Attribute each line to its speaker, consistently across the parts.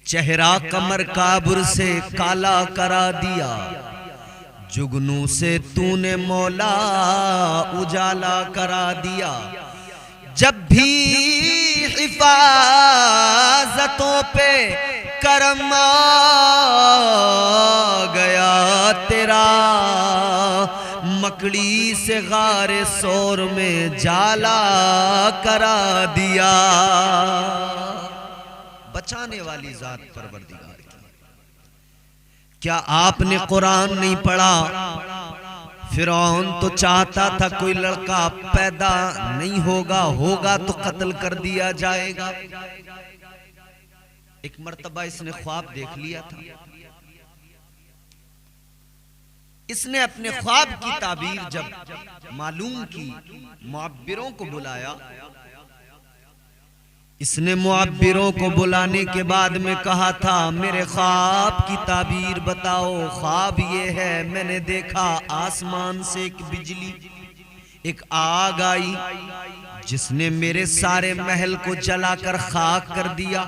Speaker 1: چہرہ کمر کابر سے کالا کرا دیا، جگنوں سے تو نے مولا اجالا کرا دیا۔ جب بھی حفاظتوں پہ کرم آ گیا تیرا، مکڑی سے غار سور میں جالا کرا دیا۔ بچانے والی ذات پروردگار کی۔ کیا آپ نے قرآن نہیں پڑھا؟ فرعون تو چاہتا تھا کوئی لڑکا پیدا نہیں ہوگا، ہوگا تو قتل کر دیا جائے گا۔ ایک مرتبہ اس نے خواب دیکھ لیا تھا، اس نے اپنے خواب کی تعبیر جب معلوم کی، معبروں کو بلایا، اس نے معبروں کو بلانے کے بعد میں کہا تھا میرے خواب کی تعبیر بتاؤ۔ خواب یہ ہے، میں نے دیکھا آسمان سے ایک بجلی، ایک آگ آئی جس نے میرے سارے محل کو جلا کر خاک کر دیا۔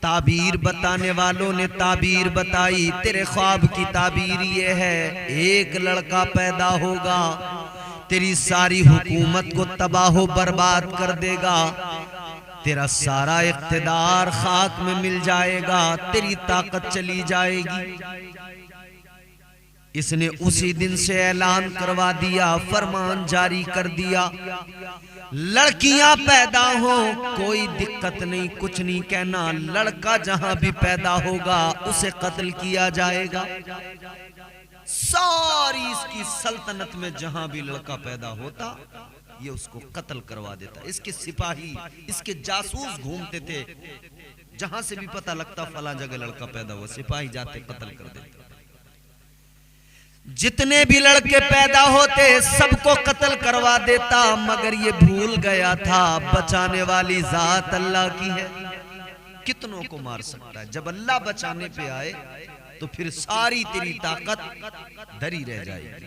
Speaker 1: تعبیر بتانے والوں نے تعبیر بتائی، تیرے خواب کی تعبیر یہ ہے ایک لڑکا پیدا ہوگا، تیری ساری حکومت کو تباہ و برباد کر دے گا، تیرا سارا اقتدار خاک میں مل جائے گا، تیری طاقت چلی جائے گی۔ اس نے اسی دن سے اعلان کروا دیا، فرمان جاری کر دیا، لڑکیاں پیدا ہوں کوئی دقت نہیں، کچھ نہیں کہنا، لڑکا جہاں بھی پیدا ہوگا اسے قتل کیا جائے گا۔ ساری اس کی سلطنت میں جہاں بھی لڑکا پیدا ہوتا یہ اس کو قتل کروا دیتا۔ اس کے سپاہی، اس کے جاسوس گھومتے تھے، جہاں سے بھی پتہ لگتا فلاں جگہ لڑکا پیدا ہوا، سپاہی جاتے قتل کر دیتے۔ جتنے بھی لڑکے پیدا ہوتے سب کو قتل کروا دیتا، مگر یہ بھول گیا تھا بچانے والی ذات اللہ کی ہے، کتنوں کو مار سکتا ہے۔ جب اللہ بچانے پہ آئے تو پھر ساری تیری طاقت دری رہ جائے گی۔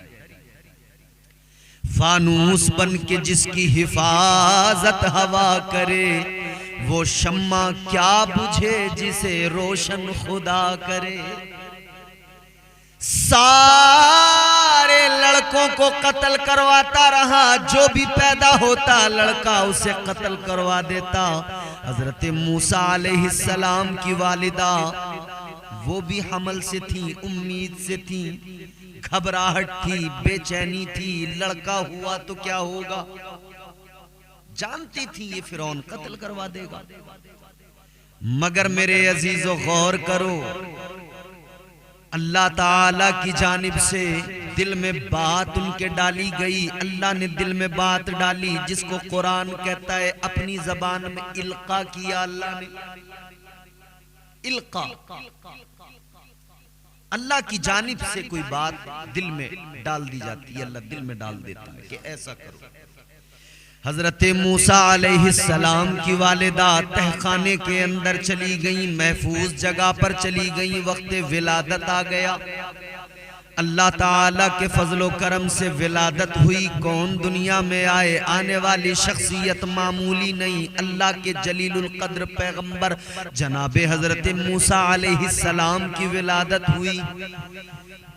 Speaker 1: فانوس بن کے جس کی حفاظت ہوا کرے، وہ شمع کیا بجھے جسے روشن خدا کرے۔ سارے لڑکوں کو قتل کرواتا رہا، جو بھی پیدا ہوتا لڑکا اسے قتل کروا دیتا۔ حضرت موسیٰ علیہ السلام کی والدہ وہ بھی حمل سے تھی، امید سے تھی، گھبراہٹ تھی، بے چینی تھی، لڑکا ہوا تو کیا ہوگا، جانتی تھی یہ فرعون قتل کروا دے گا۔ مگر میرے عزیزو غور کرو، اللہ تعالیٰ کی جانب سے دل میں بات ان کے ڈالی گئی، اللہ نے دل میں بات ڈالی جس کو قرآن کہتا ہے اپنی زبان میں القا کیا اللہ نے۔ القا، اللہ کی جانب سے کوئی بات دل میں ڈال دی جاتی ہے، اللہ دل میں ڈال دیتا ہے کہ ایسا کرو۔ حضرت موسیٰ علیہ السلام کی والدہ تہخانے کے اندر چلی گئیں، محفوظ جگہ پر چلی گئیں، وقت ولادت آ گیا۔ اللہ تعالیٰ کے فضل و کرم سے ولادت ہوئی، کون دنیا میں آئے، آنے والی شخصیت معمولی نہیں، اللہ کے جلیل القدر پیغمبر جناب حضرت موسیٰ علیہ السلام کی ولادت ہوئی،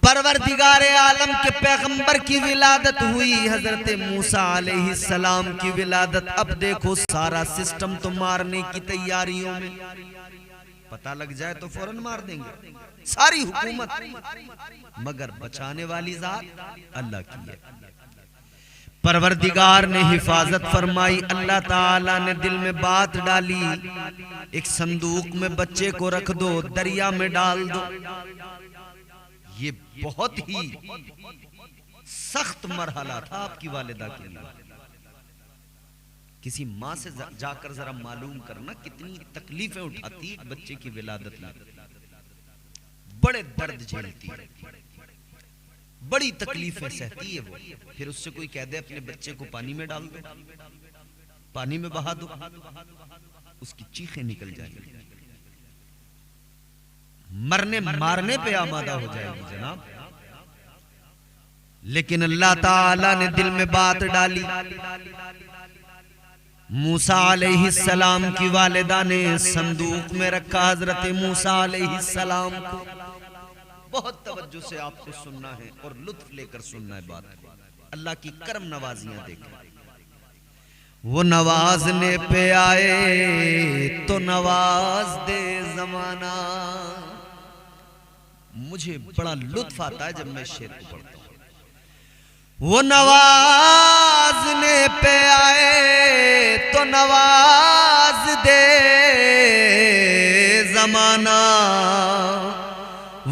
Speaker 1: پروردگار عالم کے پیغمبر کی ولادت ہوئی، حضرت موسیٰ علیہ السلام کی ولادت۔ اب دیکھو سارا سسٹم تو مارنے کی تیاریوں میں، پتہ لگ جائے تو فوراً مار دیں گے ساری حکومت، مگر بچانے والی ذات اللہ کی ہے۔ پروردگار نے حفاظت فرمائی، اللہ تعالیٰ نے دل میں بات ڈالی، ایک صندوق میں بچے کو رکھ دو، دریا میں ڈال دو۔ یہ بہت ہی سخت مرحلہ تھا آپ کی والدہ کے لیے۔ کسی ماں سے جا کر ذرا معلوم کرنا کتنی تکلیفیں اٹھاتی ایک بچے کی ولادت میں، بڑے درد جھیلتی ہے، بڑی تکلیفیں سہتی ہے وہ۔ پھر اس سے کوئی کہہ دے اپنے بچے کو پانی میں ڈال دو، پانی میں بہا دو، اس کی چیخیں نکل جائیں گی، مرنے مارنے پہ آمادہ ہو جائے گی جناب۔ لیکن اللہ تعالیٰ نے دل میں بات ڈالی، موسیٰ علیہ السلام کی والدہ نے صندوق میں رکھا حضرت موسیٰ علیہ السلام کو. بہت توجہ سے آپ کو سننا ہے اور لطف لے کر سننا ہے بات کو. اللہ کی کرم نوازیاں دیکھیں. وہ نوازنے پہ آئے تو نواز دے زمانہ. مجھے بڑا لطف آتا ہے جب میں شعر کو پڑھتا ہوں. وہ نوازنے پہ آئے تو نواز دے زمانہ.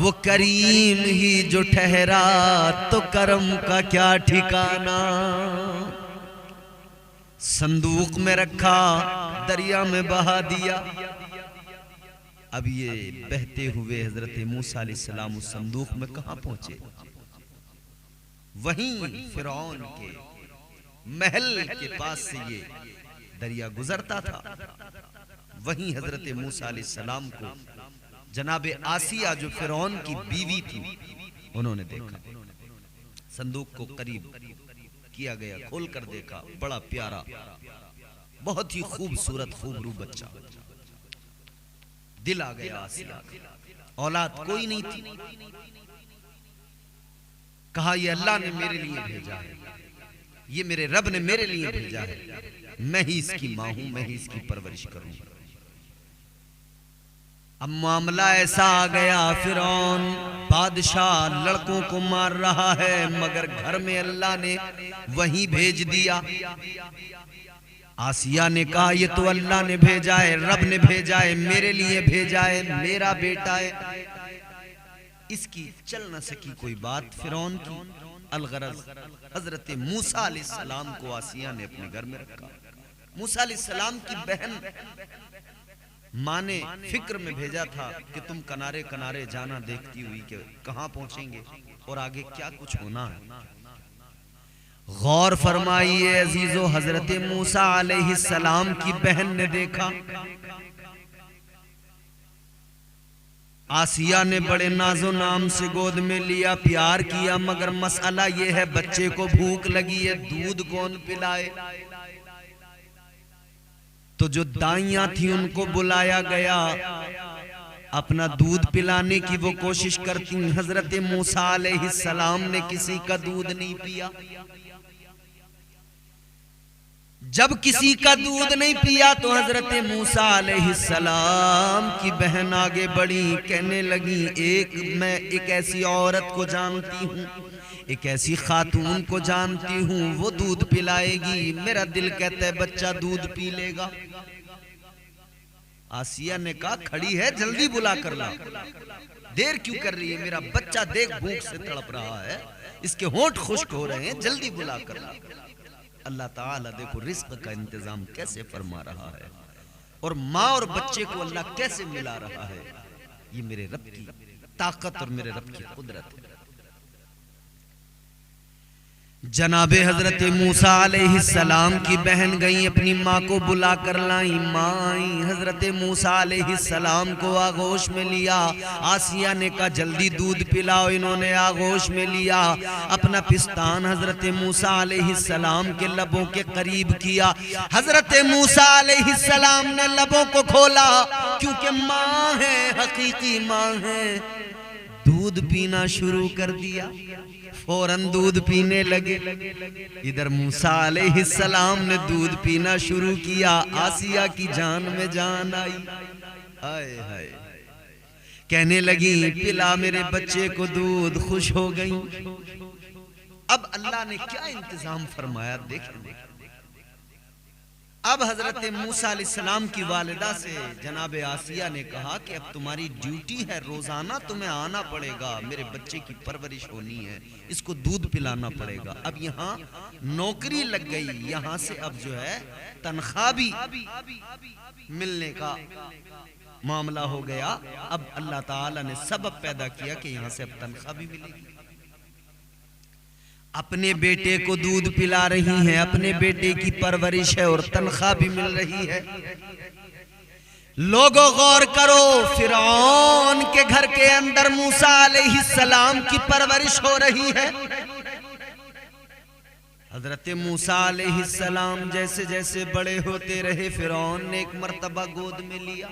Speaker 1: وہ کریم ہی جو ٹھہرا تو کرم کا کیا ٹھکانہ. صندوق میں رکھا دریا میں بہا دیا. اب یہ بہتے ہوئے حضرت موسیٰ علیہ السلام اس صندوق میں کہاں پہنچے؟ وہیں فرعون کے محل کے پاس سے یہ دریا گزرتا تھا. وہیں حضرت موسیٰ علیہ السلام کو جناب آسیہ جو فرعون کی بیوی تھی انہوں نے دیکھا. صندوق کو قریب کیا گیا, کھول کر دیکھا, بڑا پیارا بہت ہی خوبصورت خوبرو بچہ. دل آ گیا آسیہ. اولاد کوئی نہیں تھی. کہا یہ اللہ نے میرے لیے بھیجا ہے, یہ میرے رب نے میرے لیے بھیجا ہے, میں ہی اس کی ماں ہوں, میں ہی اس کی پرورش کروں. اب معاملہ ایسا آ گیا, فرعون بادشاہ لڑکوں کو مار رہا ہے مگر گھر میں اللہ نے وہیں بھیج دیا. آسیہ نے کہا یہ تو اللہ نے بھیجا ہے, رب نے بھیجا ہے, میرے لیے بھیجا ہے, میرا بیٹا ہے. اس کی چل نہ سکی کوئی بات فرعون کی. الغرض حضرت موسیٰ علیہ السلام کو آسیہ نے اپنے گھر میں رکھا. موسیٰ علیہ السلام کی بہن ماں نے فکر میں بھیجا تھا کہ تم کنارے کنارے جانا دیکھتی ہوئی کہ کہاں پہنچیں گے اور آگے کیا کچھ ہونا ہے. غور فرمائیے عزیزو, حضرت موسیٰ علیہ السلام کی بہن نے دیکھا آسیہ نے بڑے ناز و نام سے گود میں لیا, پیار کیا, مگر مسئلہ یہ ہے بچے کو بھوک لگی ہے, دودھ کون پلائے؟ تو جو دائیاں تھی ان کو بلایا گیا, اپنا دودھ پلانے کی وہ کوشش کرتی. حضرت موسیٰ علیہ السلام نے کسی کا دودھ نہیں پیا. جب کسی کا دودھ نہیں پیا تو حضرت موسیٰ علیہ السلام کی بہن آگے بڑھی, کہنے لگی میں ایک ایسی عورت کو جانتی ہوں, ایک ایسی خاتون کو جانتی ہوں, وہ دودھ پلائے گی, میرا دل کہتا ہے بچہ دودھ پی لے گا. آسیہ نے کہا کھڑی ہے جلدی بلا کر لا, دیر کیوں کر رہی ہے, میرا بچہ دیکھ بھوک سے تڑپ رہا ہے, اس کے ہونٹ خشک ہو رہے ہیں, جلدی بلا کر لا. اللہ تعالیٰ دیکھو رزق کا انتظام کیسے فرما رہا ہے اور ماں اور بچے کو اللہ کیسے ملا رہا ہے. یہ میرے رب کی طاقت اور میرے رب کی قدرت ہے. جناب حضرت موسیٰ علیہ السلام کی بہن گئی اپنی ماں کو بلا کر لائیں. ماں آئیں, حضرت موسیٰ علیہ السلام کو آغوش میں لیا. آسیہ نے کہا جلدی دودھ پلاؤ, انہوں نے آغوش میں لیا, اپنا پستان حضرت موسیٰ علیہ السلام کے لبوں کے قریب کیا. حضرت موسیٰ علیہ السلام نے لبوں کو کھولا, کیونکہ ماں ہے, حقیقی ماں ہے. دودھ پینا شروع کر دیا, فوراً دودھ پینے لگے. ادھر موسیٰ علیہ السلام نے دودھ پینا شروع کیا. آسیہ کی جان میں جان آئی. ہائے ہائے, کہنے لگی پلا میرے بچے کو دودھ, خوش ہو گئی. اب اللہ نے کیا انتظام فرمایا دیکھیں. اب حضرت موسیٰ علیہ السلام کی والدہ سے جناب آسیہ نے کہا کہ اب تمہاری ڈیوٹی ہے, روزانہ تمہیں آنا پڑے گا, میرے بچے کی پرورش ہونی ہے, اس کو دودھ پلانا پڑے گا. اب یہاں نوکری لگ گئی, یہاں سے اب جو ہے تنخواہ بھی ملنے کا معاملہ ہو گیا. اب اللہ تعالیٰ نے سبب پیدا کیا کہ یہاں سے اب تنخواہ بھی ملے گی. اپنے بیٹے کو دودھ پلا رہی ہیں, اپنے بیٹے کی پرورش ہے اور تنخواہ بھی مل رہی ہے. لوگوں غور کرو, فرعون کے گھر کے اندر موسیٰ علیہ السلام کی پرورش ہو رہی ہے. حضرت موسیٰ علیہ السلام جیسے جیسے بڑے ہوتے رہے، فرعون نے ایک مرتبہ گود میں لیا،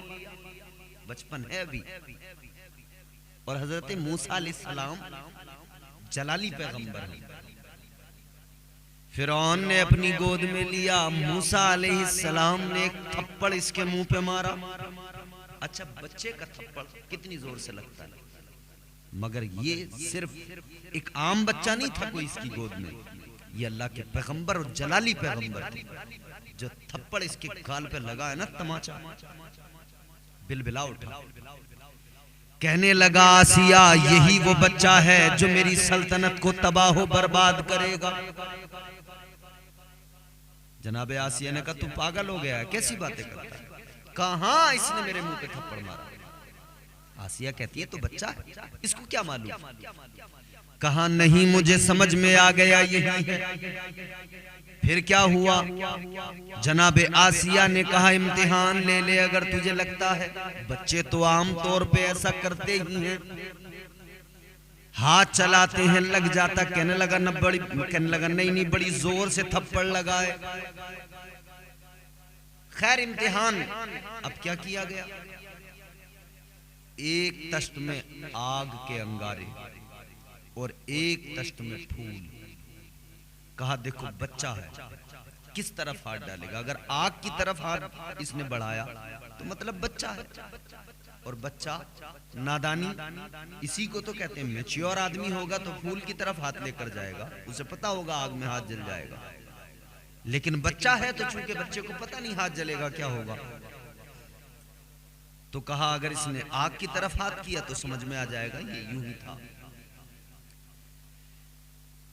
Speaker 1: بچپن ہے ابھی، اور حضرت موسیٰ علیہ السلام جلالی پیغمبر ہیں، فرعون نے اپنی گود میں لیا، موسیٰ علیہ السلام نے ایک تھپڑ اس کے منہ پہ مارا۔ اچھا بچے کا تھپڑ کتنی زور سے لگتا ہے، مگر یہ صرف ایک عام بچہ نہیں تھا کوئی اس کی گود میں، یہ اللہ کے پیغمبر اور جلالی پیغمبر تھے، جو تھپڑ اس کے گال پہ لگا ہے نا تماچا، بلبلا اٹھا، کہنے لگا آسیہ یہی وہ بچہ ہے جو میری سلطنت کو تباہ و برباد کرے گا۔ جناب آسیہ نے کہا تو پاگل ہو گیا ہے، کیسی باتیں کرتا ہے، کہاں اس نے میرے منہ پہ تھپڑ مارا؟ آسیہ کہتی ہے تو بچہ ہے، اس کو کیا معلوم؟ کہا نہیں مجھے سمجھ میں آ گیا یہی ہے۔ پھر کیا ہوا؟ جناب آسیہ نے کہا امتحان لے لے اگر تجھے لگتا ہے، بچے تو عام طور پہ ایسا کرتے ہی ہیں، ہاتھ چلاتے ہیں لگ جاتا، کہنے لگا نہیں بڑی زور سے تھپڑ لگائے۔ خیر امتحان، اب کیا کیا گیا؟ ایک تشت میں آگ کے انگارے اور ایک تشت میں پھول، کہا دیکھو بچہ ہے کس طرف ہاتھ ڈالے گا، اگر آگ کی طرف ہاتھ اس نے بڑھایا تو مطلب بچہ ہے، اور بچہ نادانی اسی کو تو کہتے ہیں، میچیور آدمی ہوگا تو پھول کی طرف ہاتھ لے کر جائے گا، اسے پتا ہوگا آگ میں ہاتھ جل جائے گا، لیکن بچہ ہے تو چونکہ بچے کو پتا نہیں ہاتھ جلے گا کیا ہوگا، تو کہا اگر اس نے آگ کی طرف ہاتھ کیا تو سمجھ میں آ جائے گا یہ یوں ہی تھا۔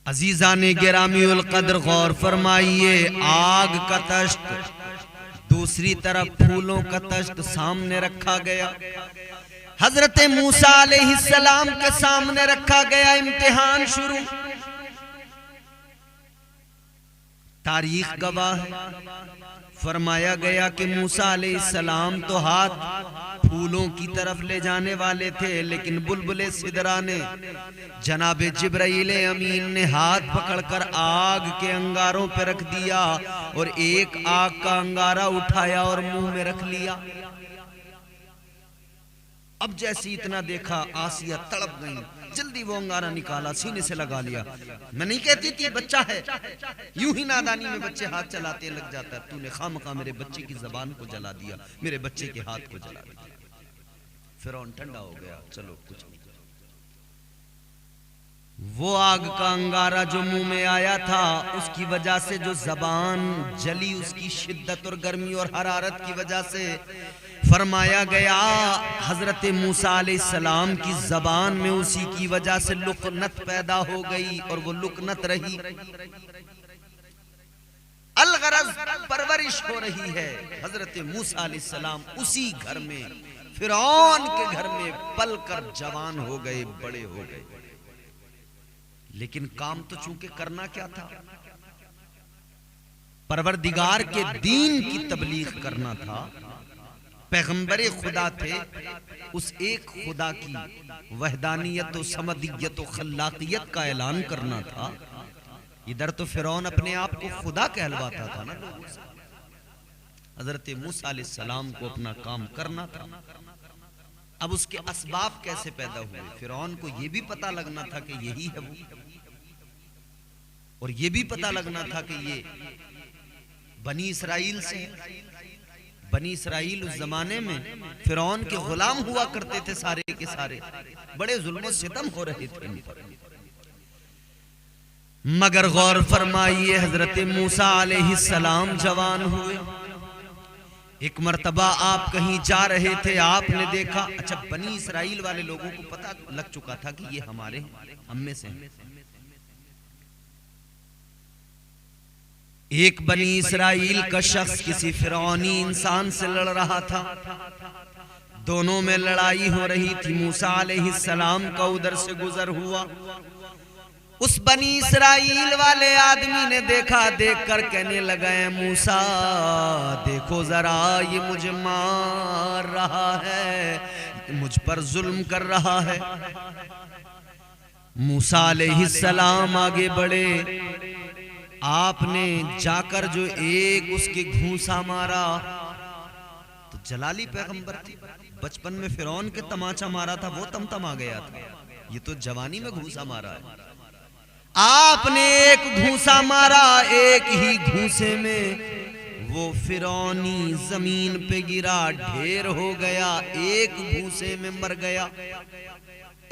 Speaker 1: عزیزان گرامی القدر غور فرمائیے، آگ کا تشت دوسری طرف پھولوں کا تشت سامنے رکھا گیا، حضرت موسیٰ علیہ السلام کے سامنے رکھا گیا، امتحان شروع۔ تاریخ گواہ ہے، فرمایا گیا کہ موسیٰ علیہ السلام تو ہاتھ پھولوں کی طرف لے جانے والے تھے، لیکن بلبل سدرا نے جناب جبرائیل امین نے ہاتھ پکڑ کر آگ کے انگاروں پہ رکھ دیا اور ایک آگ کا انگارہ اٹھایا اور منہ میں رکھ لیا۔ اب جیسی اتنا دیکھا آسیہ تڑپ گئی، جلدی وہ انگارہ نکالا سینے سے لگا لیا۔ میں نہیں کہتی تھی بچہ ہے، یوں ہی نادانی میں بچے ہاتھ چلاتے لگ جاتا ہے، تو نے خامخواہ میرے بچے کی زبان کو جلا دیا، میرے بچے کے ہاتھ کو جلا دیا۔ فرعون ٹھنڈا ہو گیا، چلو کچھ نہیں۔ وہ آگ کا انگارہ جو منہ میں آیا تھا اس کی وجہ سے جو زبان جلی، اس کی شدت اور گرمی اور حرارت کی وجہ سے فرمایا گیا حضرت موسیٰ علیہ السلام کی زبان میں اسی کی وجہ سے لکنت پیدا ہو گئی، اور وہ لکنت رہی، الغرض پرورش ہو رہی ہے۔ حضرت موسیٰ علیہ السلام اسی گھر میں، فرعون کے گھر میں پل کر جوان ہو گئے، بڑے ہو گئے، لیکن کام تو چونکہ کرنا کیا تھا؟ پروردگار کے دین کی تبلیغ کرنا تھا، پیغمبر خدا تھے، اس ایک خدا کی وحدانیت و سمدیت و خلاقیت کا اعلان کرنا تھا۔ ادھر تو فرعون اپنے آپ کو خدا کہلواتا تھا نا لوگوں سے، حضرت موسیٰ علیہ السلام کو اپنا کام کرنا تھا۔ اب اس کے اسباب کیسے پیدا ہوئے؟ فرعون کو یہ بھی پتا لگنا تھا کہ یہی ہے وہ، اور یہ بھی پتا لگنا تھا کہ یہ بنی اسرائیل سے ہے۔ بنی اسرائیل اس زمانے میں فرعون کے غلام ہوا کرتے تھے، سارے کے سارے بڑے ظلم و ستم ہو رہے تھے ان پر۔ مگر غور فرمائیے، حضرت موسیٰ علیہ السلام جوان ہوئے، ایک مرتبہ آپ کہیں جا رہے تھے، آپ نے دیکھا، اچھا بنی اسرائیل والے لوگوں کو پتا لگ چکا تھا کہ یہ ہمارے ہم میں سے ہیں۔ ایک بنی اسرائیل کا شخص کسی فرعونی انسان سے لڑ رہا تھا، دونوں میں لڑائی ہو رہی تھی، موسیٰ علیہ السلام کا ادھر سے گزر ہوا، اس بنی اسرائیل والے آدمی نے دیکھا، دیکھ کر کہنے لگا اے موسیٰ دیکھو ذرا یہ مجھے مار رہا ہے، مجھ پر ظلم کر رہا ہے۔ موسیٰ علیہ السلام آگے بڑھے، آپ نے جا کر جو ایک اس کے گھونسا مارا تو جلالی پیغمبر تھی، بچپن میں فرعون کے تماچا مارا تھا وہ تمتما گیا تھا، یہ تو جوانی میں گھونسا مارا ہے۔ آپ نے ایک گھونسا مارا، ایک ہی گھونسے میں وہ فرعونی زمین پہ گرا، ڈھیر ہو گیا، ایک گھونسے میں مر گیا،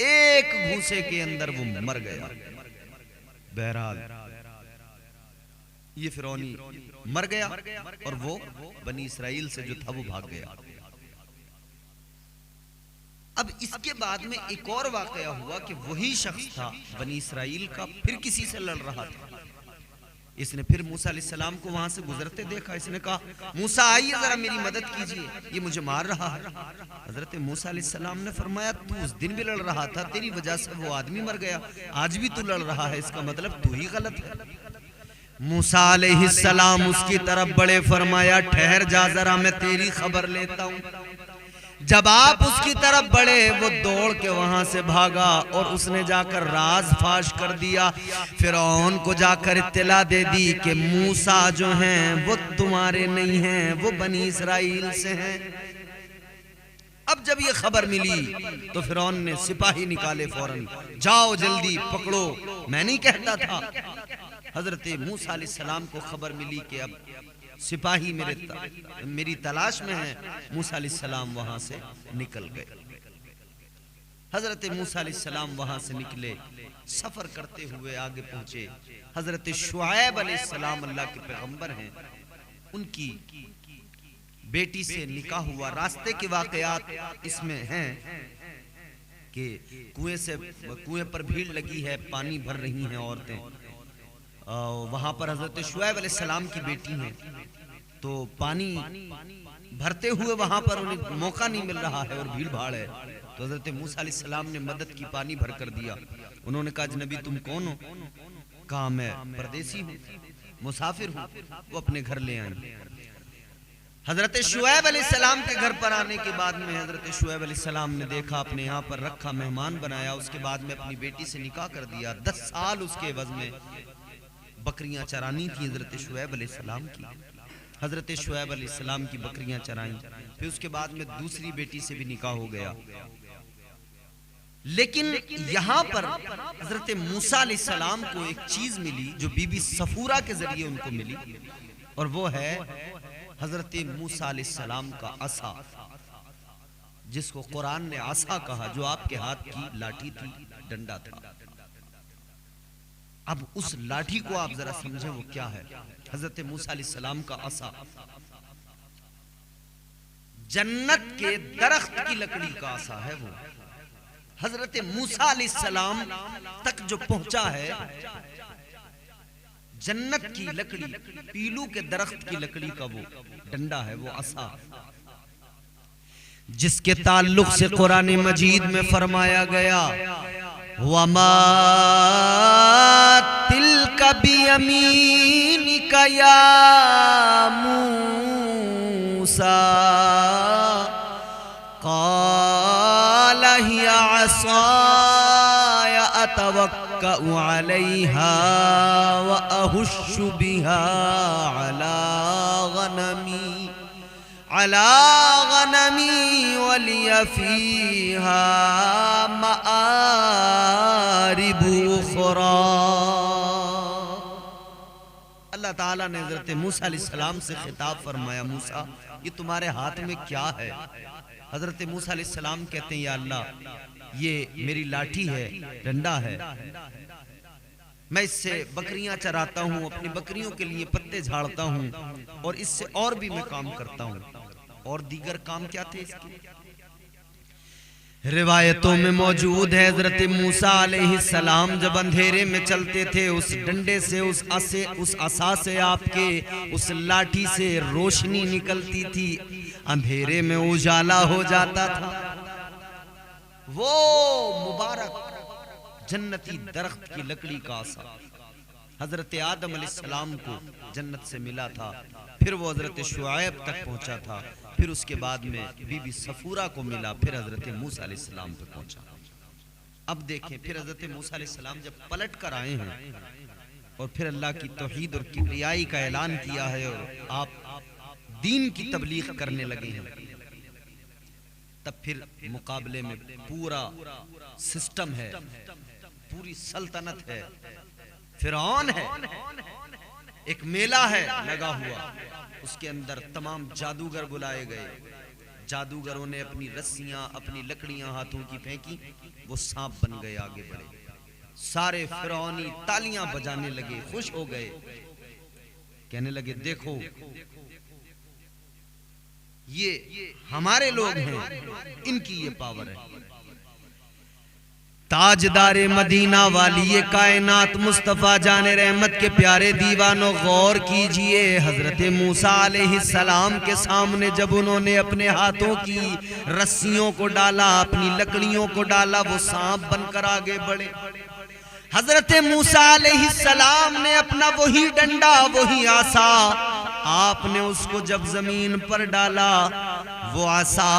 Speaker 1: ایک گھونسے کے اندر وہ مر گیا۔ بہرحال یہ فرعونی مر گیا اور وہ بنی اسرائیل سے جو تھا وہ بھاگ گیا۔ اب اس کے بعد میں ایک اور واقعہ ہوا کہ وہی شخص تھا بنی اسرائیل کا، پھر کسی سے لڑ رہا تھا۔ اس نے پھر موسیٰ علیہ السلام کو وہاں سے گزرتے دیکھا، اس نے کہا موسیٰ آئیے ذرا میری مدد کیجئے، یہ مجھے مار رہا ہے۔ حضرت موسیٰ علیہ السلام نے فرمایا تو اس دن بھی لڑ رہا تھا، تیری وجہ سے وہ آدمی مر گیا، آج بھی تو لڑ رہا ہے، اس کا مطلب تو ہی غلط ہے۔ موسیٰ علیہ السلام اس کی طرف بڑے، فرمایا ٹھہر جا ذرا میں تیری خبر لیتا ہوں۔ جب آپ اس کی طرف بڑھے وہ دوڑ کے وہاں سے بھاگا اور اس نے جا کر راز فاش کر دیا، فرعون کو جا کر اطلاع دے دی کہ موسیٰ جو ہیں وہ تمہارے نہیں ہیں، وہ بنی اسرائیل سے ہیں۔ اب جب یہ خبر ملی تو فرعون نے سپاہی نکالے، فوراً جاؤ جلدی پکڑو، میں نہیں کہتا تھا۔ حضرت موسیٰ علیہ السلام کو خبر ملی کہ اب سپاہی میری تلاش میں ہیں، موسیٰ علیہ السلام وہاں سے نکل گئے۔ حضرت موسیٰ علیہ السلام وہاں سے نکلے، سفر کرتے ہوئے آگے پہنچے۔ حضرت شعیب علیہ السلام اللہ کے پیغمبر ہیں، ان کی بیٹی سے نکاح ہوا۔ راستے کے واقعات اس میں ہیں کہ کنویں پر بھیڑ لگی ہے، پانی بھر رہی ہیں عورتیں، وہاں پر حضرت شعیب علیہ السلام کی بیٹی ہیں، تو پانی بھرتے ہوئے وہاں پر انہیں موقع نہیں مل رہا ہے اور بھیڑ بھاڑ ہے، تو حضرت موسیٰ علیہ السلام نے مدد کی، پانی بھر کر دیا۔ انہوں نے کہا جنبی تم کون ہو؟ کہا میں پردیسی ہوں، مسافر ہوں۔ وہ اپنے گھر لے آئیں۔ حضرت شعیب علیہ السلام کے گھر پر آنے کے بعد میں حضرت شعیب علیہ السلام نے دیکھا، اپنے یہاں پر رکھا، مہمان بنایا، اس کے بعد میں اپنی بیٹی سے نکاح کر دیا۔ 10 سال اس کے عوض میں بکریاں چرانی تھی حضرت شعیب علیہ السلام کی۔ حضرت شعیب علیہ السلام کی بکریاں چرائیں، پھر اس کے بعد میں دوسری بیٹی سے بھی نکاح ہو گیا۔ لیکن یہاں پر حضرت موسیٰ علیہ السلام کو ایک چیز ملی جو بی بی صفورہ کے ذریعے ان کو ملی، اور وہ ہے حضرت موسیٰ علیہ السلام کا عصا، جس کو قرآن نے عصا کہا، جو آپ کے ہاتھ کی لاٹھی تھی، ڈنڈا تھا۔ اب اس لاٹھی کو آپ ذرا سمجھیں وہ کیا ہے۔ حضرت موسیٰ علیہ السلام کا عصا جنت کے درخت کی لکڑی کا عصا ہے۔ وہ حضرت موسیٰ علیہ السلام تک جو پہنچا ہے، جنت کی لکڑی، پیلو کے درخت کی لکڑی کا وہ ڈنڈا ہے، وہ عصا، جس کے تعلق سے قرآن مجید میں فرمایا گیا وَمَا تِلْكَ بِيَمِينِكَ يَا مُوسَى قَالَ هِيَ عَصَايَ أَتَوَكَّأُ عَلَيْهَا وَأَهُشُّ بِهَا عَلَى غَنَمِي وَلِيَ فِيهَا مَآرِبُ أُخْرَى۔ اللہ تعالیٰ نے حضرت موسیٰ علیہ السلام سے خطاب فرمایا، موسیٰ یہ تمہارے ہاتھ میں کیا ہے؟ حضرت موسیٰ علیہ السلام کہتے ہیں یا اللہ یہ میری لاٹھی ہے، ڈنڈا ہے، میں اس سے بکریاں چراتا ہوں، اپنی بکریوں کے لیے پتے جھاڑتا ہوں، اور اس سے اور بھی میں کام کرتا ہوں۔ اور دیگر کام کیا تھے اس کے؟ روایتوں میں موجود ہے حضرت موسیٰ علیہ السلام جب اندھیرے میں چلتے تھے، اس ڈنڈے سے، اس عصا سے، آپ کے اس لاٹھی سے روشنی نکلتی تھی، اندھیرے میں اجالا ہو جاتا تھا۔ وہ مبارک جنتی درخت کی لکڑی کا عصا حضرت آدم علیہ السلام کو جنت سے ملا تھا، پھر وہ حضرت شعیب تک پہنچا تھا، پھر اس کے بعد میں بی بی صفورہ کو ملا، پھر حضرت موسیٰ علیہ السلام پہ پہنچا۔ اب دیکھیں پھر حضرت موسیٰ علیہ السلام جب پلٹ کر آئے ہیں اور پھر اللہ کی توحید اور کبریائی کا اعلان کیا ہے اور آپ دین کی تبلیغ کرنے لگے ہیں، تب پھر مقابلے میں پورا سسٹم ہے، پوری سلطنت ہے، فرعون ہے، ایک میلہ ہے لگا ہوا، اس کے اندر تمام جادوگر بلائے گئے، جادوگروں نے اپنی رسیاں اپنی لکڑیاں ہاتھوں کی پھینکی، وہ سانپ بن گئے، آگے بڑھے، سارے فرعونی تالیاں بجانے لگے، خوش ہو گئے، کہنے لگے دیکھو یہ ہمارے لوگ ہیں، ان کی یہ پاور ہے۔ تاجدار مدینہ والی کائنات مصطفیٰ جان رحمت کے پیارے دیوانوں، غور کیجئے، حضرت موسیٰ علیہ السلام کے سامنے جب انہوں نے اپنے ہاتھوں کی رسیوں کو ڈالا، اپنی لکڑیوں کو ڈالا، وہ سانپ بن کر آگے بڑھے۔ حضرت موسیٰ علیہ السلام نے اپنا وہی ڈنڈا، وہی عصا، آپ نے اس کو جب زمین پر ڈالا، وہ عصا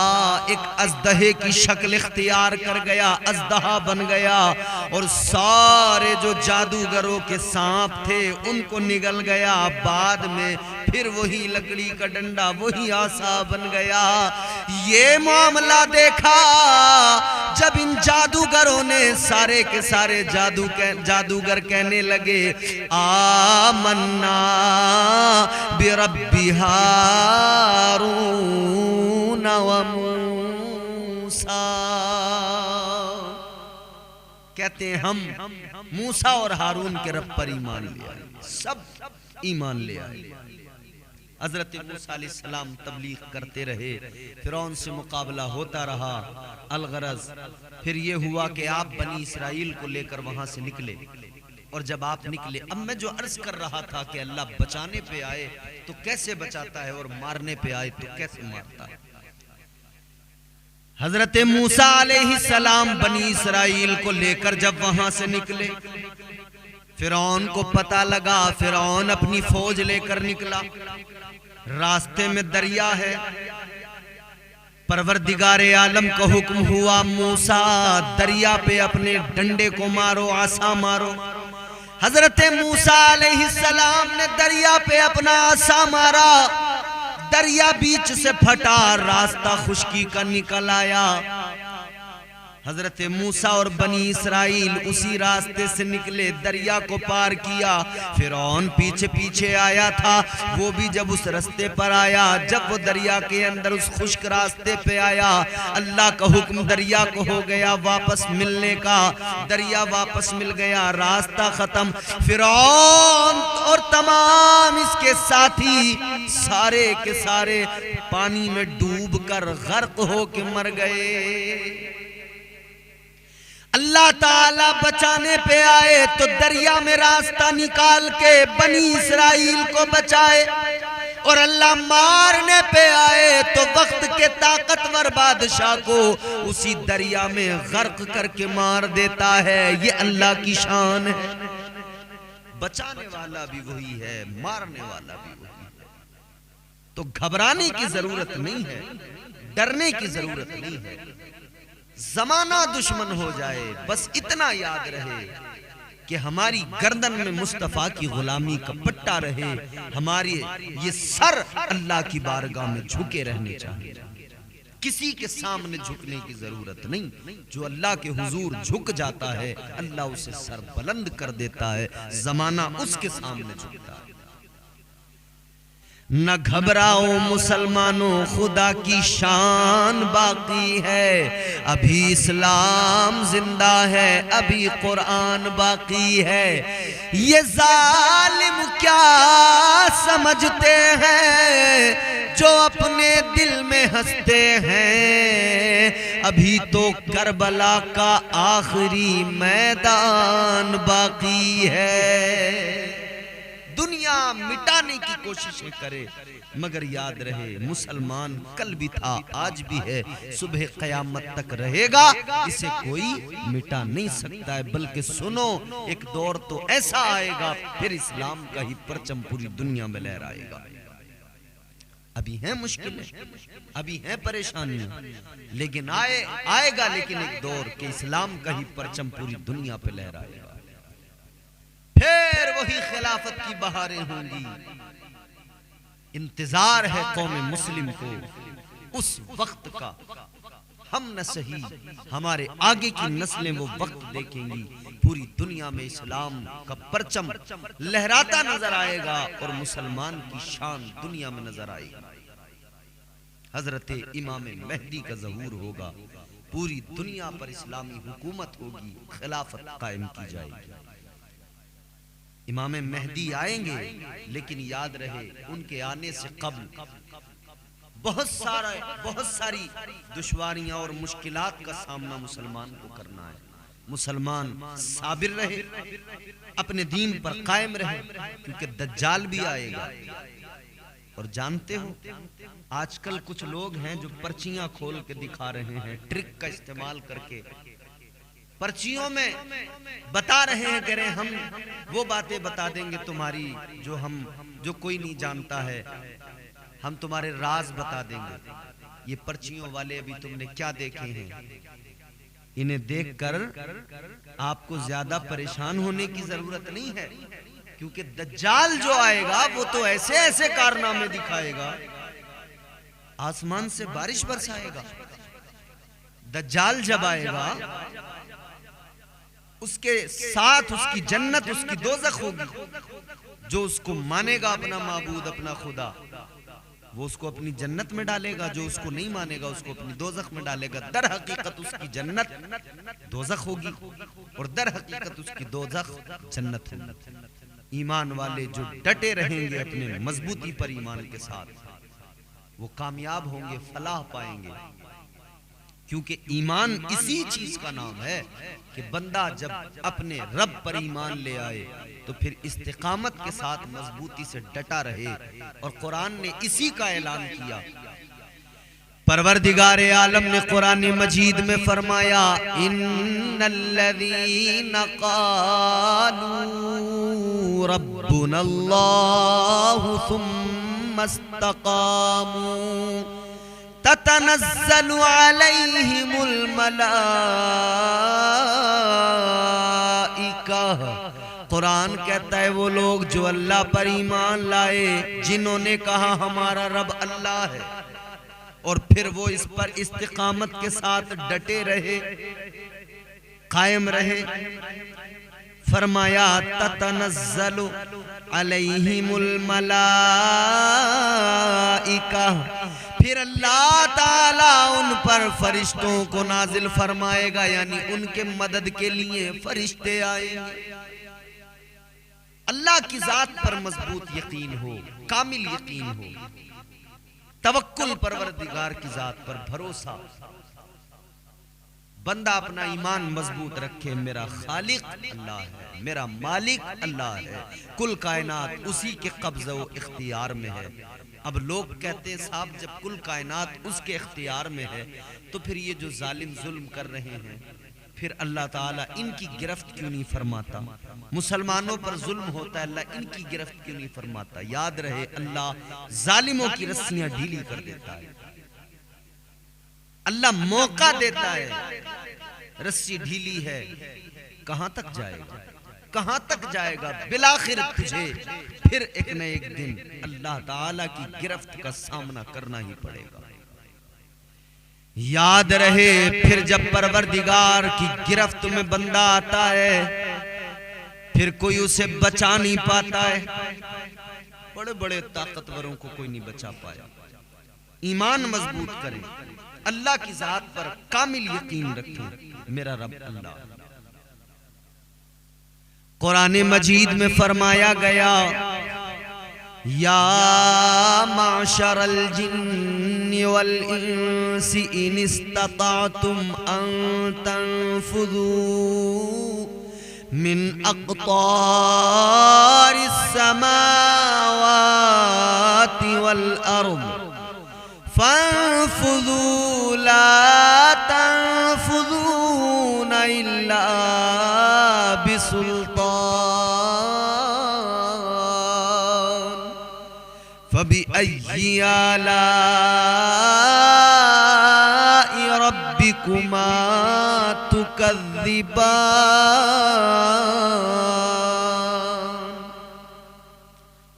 Speaker 1: ایک اژدہے کی شکل اختیار کر گیا، اژدہا بن گیا، اور سارے جو جادوگروں کے سانپ تھے ان کو نگل گیا، بعد میں پھر وہی لکڑی کا ڈنڈا وہی عصا بن گیا۔ یہ معاملہ دیکھا جب ان جادوگروں نے، سارے کے سارے جادوگر کہنے لگے آمنا برب ہارون و موسیٰ، کہتے ہیں ہم موسیٰ اور ہارون کے رب پر ایمان لے آئے، سب ایمان لے آئے۔ حضرت موسیٰ علیہ السلام تبلیغ کرتے رہے، فرعون سے مقابلہ ہوتا رہا، الغرض پھر یہ ہوا کہ آپ بنی اسرائیل کو لے کر وہاں سے نکلے، اور جب آپ نکلے، اب میں جو عرض کر رہا تھا کہ اللہ بچانے پہ آئے تو کیسے بچاتا ہے اور مارنے پہ آئے تو کیسے مارتا ہے۔ حضرت موسیٰ علیہ السلام بنی اسرائیل کو لے کر جب وہاں سے نکلے، فرعون کو پتہ لگا، فرعون اپنی فوج لے کر نکلا، راستے میں دریا ہے، پروردگار عالم کا حکم ہوا موسیٰ دریا پہ اپنے ڈنڈے کو مارو، عصا مارو۔ حضرت موسیٰ علیہ السلام نے دریا پہ اپنا عصا مارا، دریا بیچ سے پھٹا، راستہ خشکی کا نکل آیا۔ حضرت موسیٰ اور بنی اسرائیل اسی راستے سے نکلے، دریا کو پار کیا، فرعون پیچھے پیچھے آیا تھا، وہ بھی جب اس راستے پر آیا، جب وہ دریا کے اندر اس خشک راستے پہ آیا، اللہ کا حکم دریا کو ہو گیا واپس ملنے کا، دریا واپس مل گیا، راستہ ختم، فرعون اور تمام اس کے ساتھی سارے کے سارے پانی میں ڈوب کر غرق ہو کے مر گئے۔ اللہ تعالیٰ بچانے پہ آئے تو دریا میں راستہ نکال کے بنی اسرائیل کو بچائے، اور اللہ مارنے پہ آئے تو وقت کے طاقتور بادشاہ کو اسی دریا میں غرق کر کے مار دیتا ہے۔ یہ اللہ کی شان ہے، بچانے والا بھی وہی ہے، مارنے والا بھی وہی ہے۔ تو گھبرانے کی ضرورت نہیں ہے، ڈرنے کی ضرورت نہیں ہے، زمانہ دشمن ہو جائے، بس اتنا یاد رہے کہ ہماری گردن میں مصطفیٰ کی غلامی کا پٹا رہے، ہمارے یہ سر اللہ کی بارگاہ میں جھکے رہنے چاہیے، کسی کے سامنے جھکنے کی ضرورت نہیں۔ جو اللہ کے حضور جھک جاتا ہے اللہ اسے سر بلند کر دیتا ہے، زمانہ اس کے سامنے جھکتا ہے۔ نہ گھبراؤ مسلمانوں، خدا کی شان باقی ہے، ابھی اسلام زندہ ہے، ابھی قرآن باقی ہے۔ یہ ظالم کیا سمجھتے ہیں جو اپنے دل میں ہنستے ہیں، ابھی تو کربلا کا آخری میدان باقی ہے۔ دنیا مٹانے کی کوششیں کرے مگر یاد رہے مسلمان کل بھی تھا، آج بھی ہے، صبح قیامت تک رہے گا، اسے کوئی مٹا نہیں سکتا ہے۔ بلکہ سنو، ایک دور تو ایسا آئے گا پھر اسلام کا ہی پرچم پوری دنیا میں لہرائے گا۔ ابھی ہیں مشکلیں، ابھی ہیں پریشانیاں، لیکن آئے گا لیکن ایک دور کہ اسلام کا ہی پرچم پوری دنیا پہ لہرائے گا۔ پھر وہ وہی خلافت کی بہاریں ہوں گی۔ انتظار ہے قوم مسلم کو اس وقت کا، ہم نہ صحیح ہمارے آگے کی نسلیں وہ وقت دیکھیں گی، پوری دنیا میں اسلام کا پرچم لہراتا نظر آئے گا اور مسلمان کی شان دنیا میں نظر آئے گی۔ حضرت امام مہدی کا ظہور ہوگا، پوری دنیا پر اسلامی حکومت ہوگی، خلافت قائم کی جائے گی۔ امام مہدی آئیں گے، لیکن یاد رہے ان کے آنے سے قبل بہت ساری دشواریاں اور مشکلات کا سامنا مسلمان کو کرنا ہے۔ مسلمان صابر رہے، اپنے دین پر قائم رہے، کیونکہ دجال بھی آئے گا۔ اور جانتے ہو آج کل کچھ لوگ ہیں جو پرچیاں کھول کے دکھا رہے ہیں، ٹرک کا استعمال کر کے پرچیوں میں بتا رہے ہیں، کہہ رہے ہیں ہم وہ باتیں بتا دیں گے تمہاری جو کوئی نہیں جانتا ہے، ہم تمہارے راز بتا دیں گے۔ یہ پرچیوں والے ابھی تم نے کیا دیکھے ہیں؟ انہیں دیکھ کر آپ کو زیادہ پریشان ہونے کی ضرورت نہیں ہے، کیونکہ دجال جو آئے گا وہ تو ایسے ایسے کارنامے دکھائے گا، آسمان سے بارش برسائے گا۔ دجال جب آئے گا اس کے ساتھ اس کی جنت اس کی دوزخ ہوگی۔ جو اس کو مانے گا اپنا معبود اپنا خدا، وہ اس کو اپنی جنت میں ڈالے گا، جو اس کو نہیں مانے گا اس کو اپنی دوزخ میں ڈالے گا۔ در حقیقت اس کی جنت دوزخ ہوگی اور در حقیقت اس کی دوزخ جنت ہوگی۔ ایمان والے جو ڈٹے رہیں گے اپنے مضبوطی پر ایمان کے ساتھ، وہ کامیاب ہوں گے، فلاح پائیں گے، کیونکہ ایمان اسی چیز کا نام ہے کہ بندہ جب اپنے رب پر ایمان لے آئے تو پھر استقامت کے ساتھ مضبوطی سے ڈٹا رہے، اور قرآن نے اسی کا اعلان کیا۔ پروردگار عالم نے قرآن مجید میں فرمایا ان الذین قالوا ربنا اللہ ثم استقاموا تتنزل علیہم الملائکہ۔ قرآن کہتا ہے وہ لوگ جو اللہ پر ایمان لائے، جنہوں نے کہا ہمارا رب اللہ ہے، اور پھر وہ اس پر استقامت کے ساتھ ڈٹے رہے، قائم رہے، فرمایا تتنزل علیہم الملائکہ، پھر اللہ تعالیٰ ان پر فرشتوں کو نازل فرمائے گا، یعنی ان کے مدد کے لیے فرشتے آئیں گے۔ اللہ کی ذات پر مضبوط یقین ہو، کامل یقین ہو، توکل پروردگار کی ذات پر بھروسہ، بندہ اپنا ایمان مضبوط رکھے، میرا خالق اللہ ہے، میرا مالک اللہ ہے، کل کائنات اسی کے قبضہ و اختیار میں ہے۔ اب لوگ کہتے ہیں صاحب جب کل کائنات اس کے اختیار میں ہے تو پھر یہ جو ظالم ظلم کر رہے ہیں پھر اللہ تعالیٰ ان کی گرفت کیوں نہیں فرماتا؟ مسلمانوں پر ظلم ہوتا ہے، اللہ ان کی گرفت کیوں نہیں فرماتا؟ یاد رہے اللہ ظالموں کی رسیاں ڈھیلی کر دیتا ہے، اللہ موقع دیتا ہے، رسی ڈھیلی ہے، کہاں تک جائے گا، کہاں تک جائے گا؟ بالآخر تجھے پھر ایک نہ ایک دن اللہ تعالیٰ کی گرفت کا سامنا کرنا ہی پڑے گا۔ یاد رہے پھر جب پروردگار کی گرفت میں بندہ آتا ہے پھر کوئی اسے بچا نہیں پاتا ہے، بڑے بڑے طاقتوروں کو کوئی نہیں بچا پایا۔ ایمان مضبوط کریں، اللہ کی ذات پر کامل یقین رکھیں، میرا رب اللہ۔ قرآن مجید میں فرمایا گیا یا معشر الجن والانس ان استطعتم ان تنفذوا من اقطار السماوات والارض فانفذوا لا تنفذون الا بسلطان فبأي آلاء ربكما تكذبان۔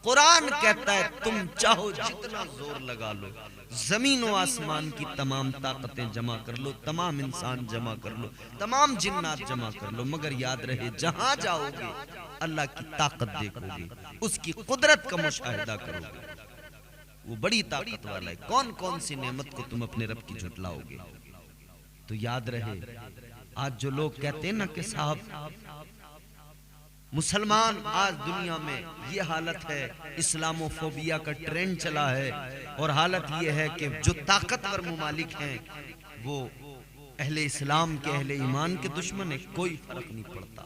Speaker 1: قرآن کہتا ہے تم چاہو جتنا زور لگا لو، زمین و آسمان کی تمام طاقتیں جمع کر لو، تمام انسان جمع کر لو، تمام جنات جمع کر لو، مگر یاد رہے جہاں جاؤ گے اللہ کی طاقت دیکھو گے، اس کی قدرت کا مشاہدہ کرو گے، وہ بڑی طاقت والا ہے۔ کون کون سی نعمت کو تم اپنے رب کی جھٹلاؤ گے؟ تو یاد رہے آج جو لوگ کہتے ہیں نا کہ صاحب مسلمان، آج دنیا میں یہ حالت ہے، اسلامو فوبیا کا ٹرینڈ چلا ہے، اور حالت یہ ہے کہ جو طاقتور ممالک ہیں وہ اہل اسلام کے، اہل ایمان کے دشمن ہیں، کوئی فرق نہیں پڑتا۔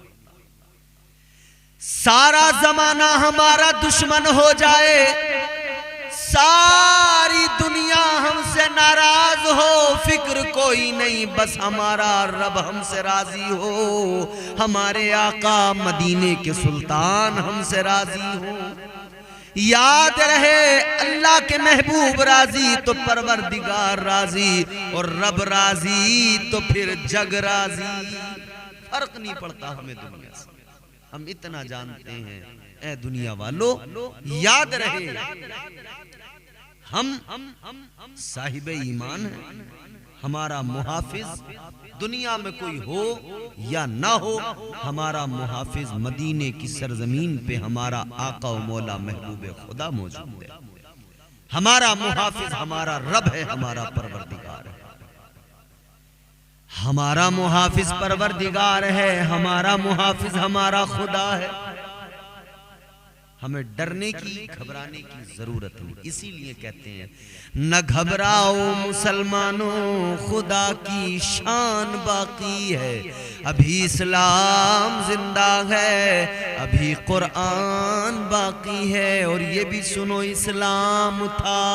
Speaker 1: سارا زمانہ ہمارا دشمن ہو جائے، ساری دنیا ہم سے ناراض ہو، فکر کوئی نہیں، بس ہمارا رب ہم سے راضی ہو، ہمارے آقا مدینے کے سلطان ہم سے راضی ہو۔ یاد رہے اللہ کے محبوب راضی تو پروردگار راضی، اور رب راضی تو پھر جگ راضی۔ فرق نہیں پڑتا ہمیں دنیا سے، ہم اتنا جانتے ہیں اے دنیا والو، یاد رہے ہم صاحب ایمان ہیں، ہمارا محافظ دنیا میں کوئی ہو یا نہ ہو، ہمارا محافظ مدینے کی سرزمین پہ ہمارا آقا و مولا محبوب خدا موجود ہے۔ ہمارا محافظ ہمارا رب ہے، ہمارا پروردگار ہے، ہمارا محافظ پروردگار ہے، ہمارا محافظ ہمارا خدا ہے۔ ہمیں ڈرنے کی، گھبرانے کی ضرورت نہیں، اسی لیے کہتے ہیں نہ گھبراؤ مسلمانوں، خدا کی شان باقی ہے، ابھی اسلام زندہ ہے، ابھی قرآن باقی ہے۔ اور یہ بھی سنو، اسلام تھا،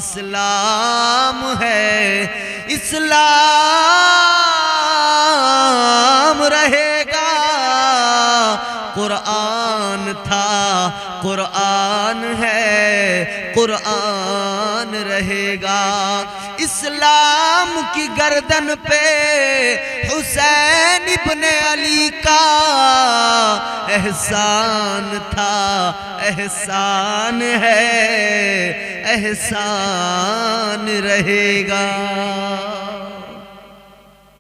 Speaker 1: اسلام ہے، اسلام رہے گا، قرآن تھا، قرآن ہے، قرآن رہے گا۔ اسلام کی گردن پہ حسین ابن علی کا احسان تھا، احسان ہے، احسان رہے گا۔